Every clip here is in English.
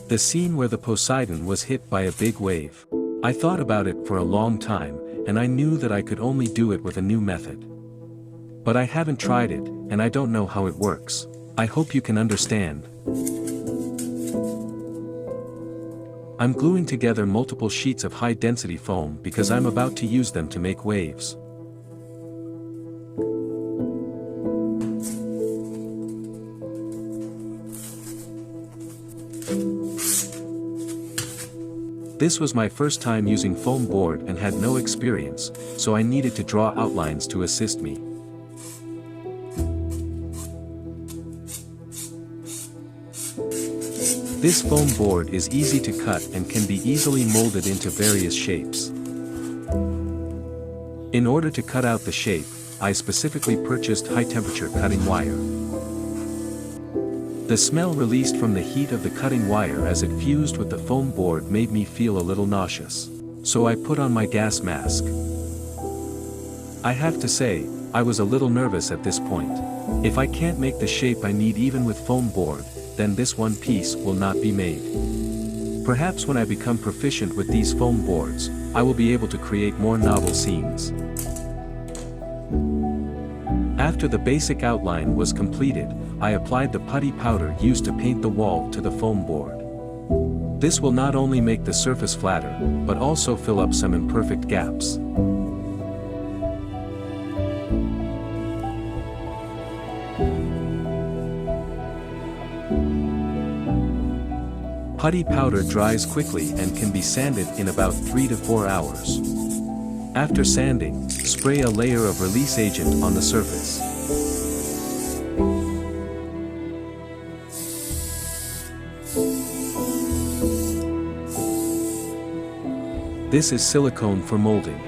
The scene where the Poseidon was hit by a big wave. I thought about it for a long time, and I knew that I could only do it with a new method. But I haven't tried it, and I don't know how it works. I hope you can understand. I'm gluing together multiple sheets of high-density foam because I'm about to use them to make waves. This was my first time using foam board and had no experience, so I needed to draw outlines to assist me. This foam board is easy to cut and can be easily molded into various shapes. In order to cut out the shape, I specifically purchased high-temperature cutting wire. The smell released from the heat of the cutting wire as it fused with the foam board made me feel a little nauseous. So I put on my gas mask. I have to say, I was a little nervous at this point. If I can't make the shape I need even with foam board, then this one piece will not be made. Perhaps when I become proficient with these foam boards, I will be able to create more novel scenes. After the basic outline was completed, I applied the putty powder used to paint the wall to the foam board. This will not only make the surface flatter, but also fill up some imperfect gaps. Putty powder dries quickly and can be sanded in about 3 to 4 hours. After sanding, spray a layer of release agent on the surface. This is silicone for molding.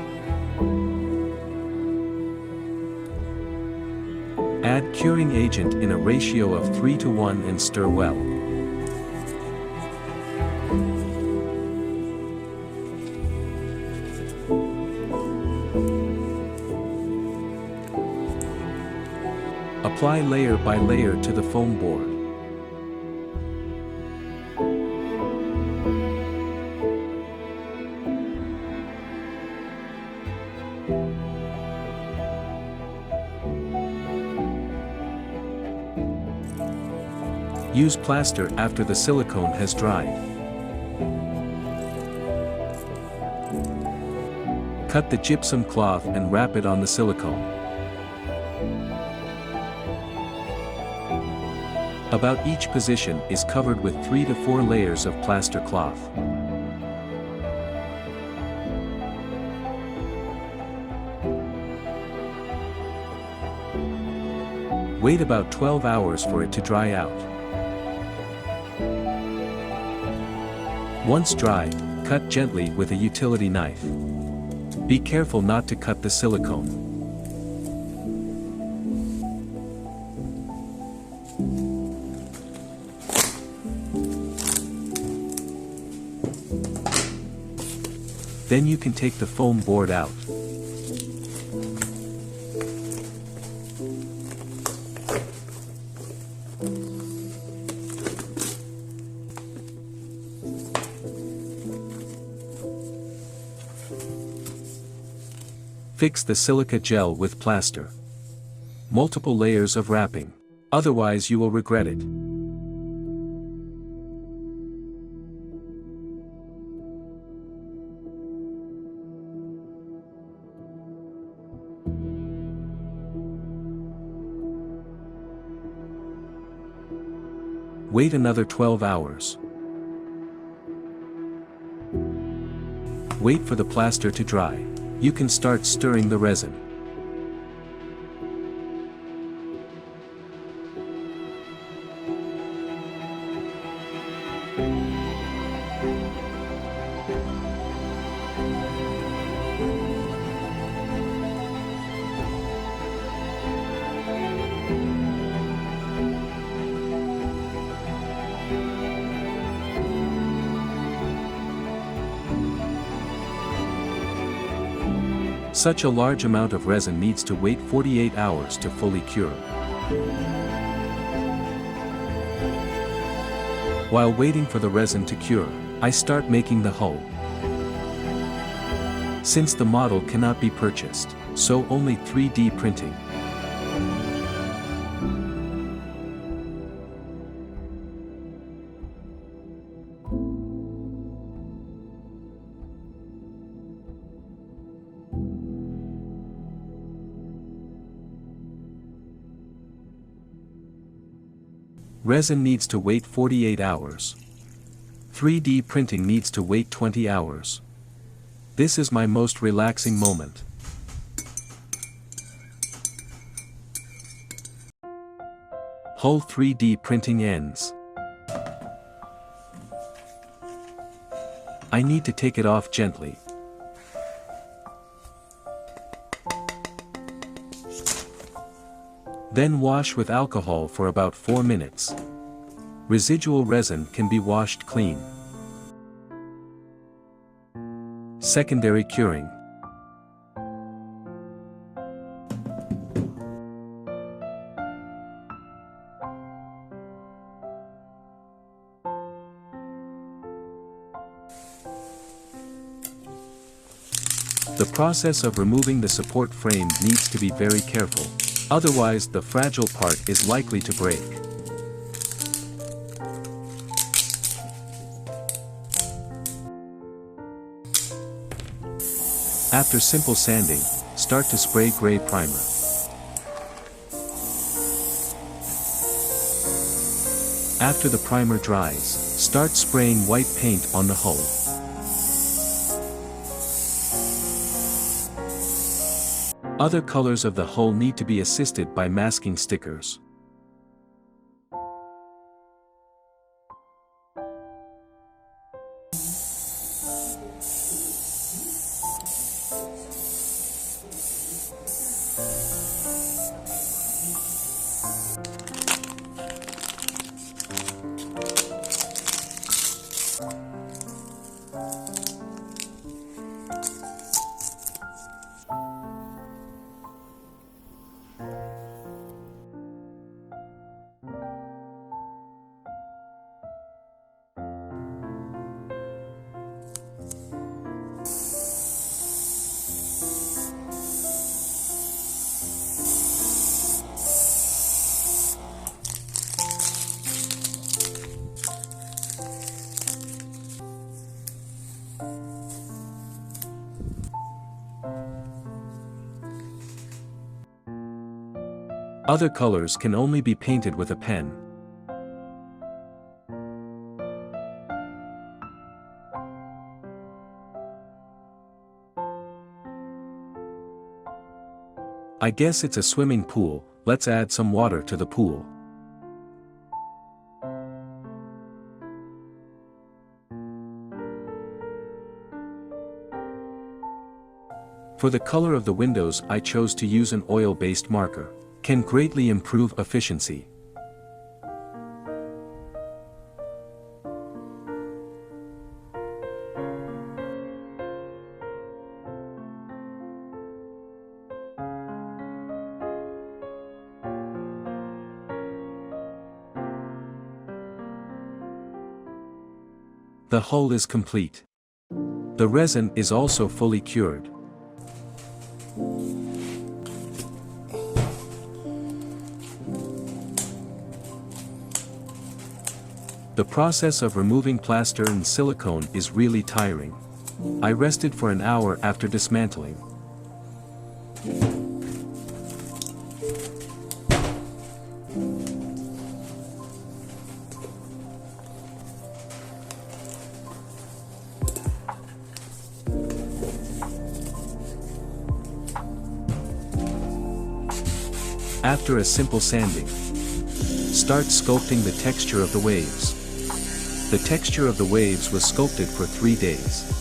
Add curing agent in a ratio of 3 to 1 and stir well. Apply layer by layer to the foam board. Use plaster after the silicone has dried. Cut the gypsum cloth and wrap it on the silicone. About each position is covered with 3 to 4 layers of plaster cloth. Wait about 12 hours for it to dry out. Once dried, cut gently with a utility knife. Be careful not to cut the silicone. Then you can take the foam board out. Fix the silica gel with plaster. Multiple layers of wrapping. Otherwise you will regret it. Wait another 12 hours. Wait for the plaster to dry. You can start stirring the resin. Such a large amount of resin needs to wait 48 hours to fully cure. While waiting for the resin to cure, I start making the hull. Since the model cannot be purchased, so only 3D printing. Resin needs to wait 48 hours. 3D printing needs to wait 20 hours. This is my most relaxing moment. Hull 3D printing ends. I need to take it off gently. Then wash with alcohol for about 4 minutes. Residual resin can be washed clean. Secondary curing. The process of removing the support frame needs to be very careful. Otherwise, the fragile part is likely to break. After simple sanding, start to spray gray primer. After the primer dries, start spraying white paint on the hull. Other colors of the hull need to be assisted by masking stickers. Other colors can only be painted with a pen. I guess it's a swimming pool, let's add some water to the pool. For the color of the windows I chose to use an oil-based marker. Can greatly improve efficiency. The hull is complete. The resin is also fully cured. The process of removing plaster and silicone is really tiring. I rested for an hour after dismantling. After a simple sanding, start sculpting the texture of the waves. The texture of the waves was sculpted for 3 days.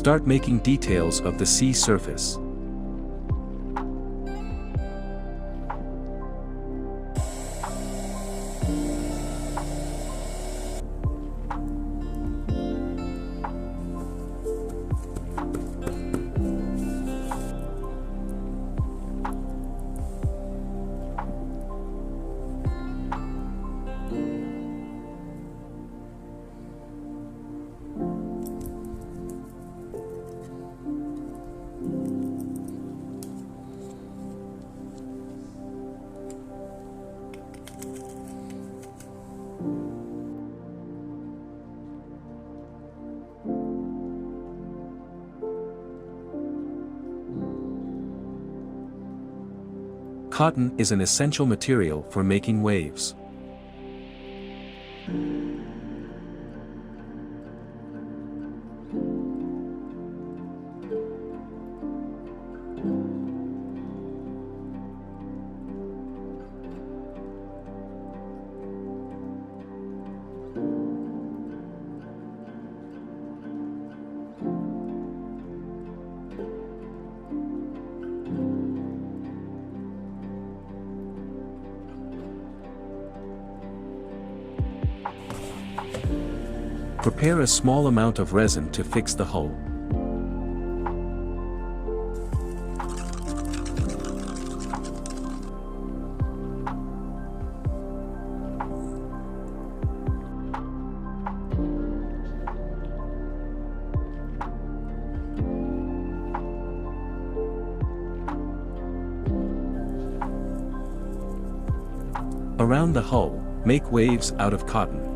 Start making details of the sea surface. Cotton is an essential material for making waves. Prepare a small amount of resin to fix the hull. Around the hull, make waves out of cotton.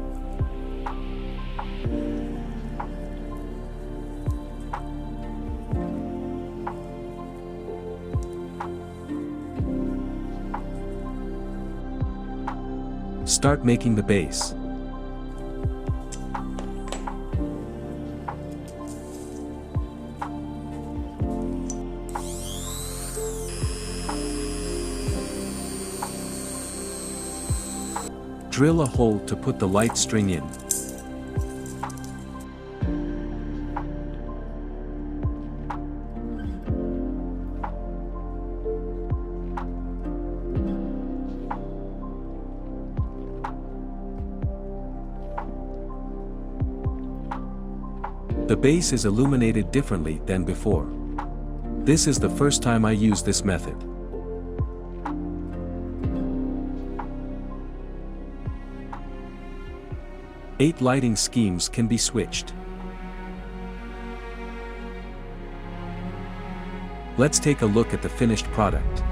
Start making the base. Drill a hole to put the light string in. The base is illuminated differently than before. This is the first time I use this method. Eight lighting schemes can be switched. Let's take a look at the finished product.